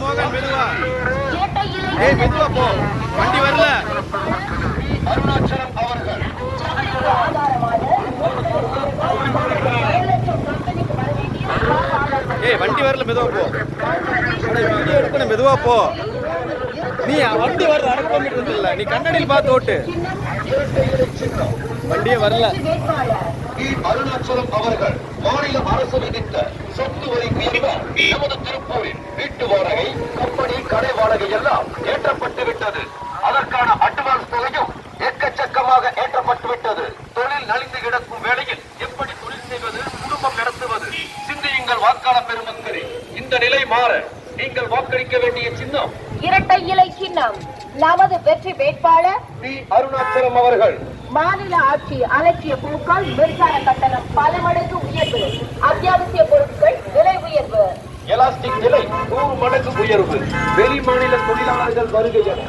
மோகன் மெதுவா. ஏய் மெதுவா போ, வண்டி வரல. அருணாச்சலம் அவர்கள் ஏய் வண்டி வரல, மெதுவா போ. வீடியோ எடுக்கணும், மெதுவா போ. நீ வண்டி வரல, 1/2 கிலோமீட்டர் இல்ல, நீ கண்ணாடியில் பார்த்து ஓட்டு. வண்டியே வரல. அருணாச்சலம் அவர்கள் மாநில அரசு விதித்த சொத்து வரி உயர்வால் நமது திருப்பூரில் வீட்டு வாடகை, கம்பெனி, கடை வாடகை எல்லாம் ஏற்றப்பட்டு விட்டது. அதற்கான அட்வான்ஸ் தொகையும் எக்கச்சக்கமாக ஏற்றப்பட்டு விட்டது. தொழில் நலிந்து கிடக்கும் வேளையில் எப்படி தொழில் செய்வது, குடும்பம் நடத்துவது? சிந்தியுங்கள் வாக்காளர் பெருமக்களே, இந்த நிலை மாற நீங்கள் வாக்களிக்க வேண்டிய சின்னம் இரட்டை இலை சின்னம். நமது வெற்றி வேட்பாளர் அருணாச்சலம் அவர்கள். மாநில ஆட்சி அலட்சிய போக்கால் மின்சார கட்டணம் பல மடங்கு உயர்வு, அத்தியாவசிய பொருட்கள் விலை உயர்வு, எலாஸ்டிக் விலை 100 மடங்கு உயர்வு, வெளி மாநில தொழிலாளர்கள் வருகை என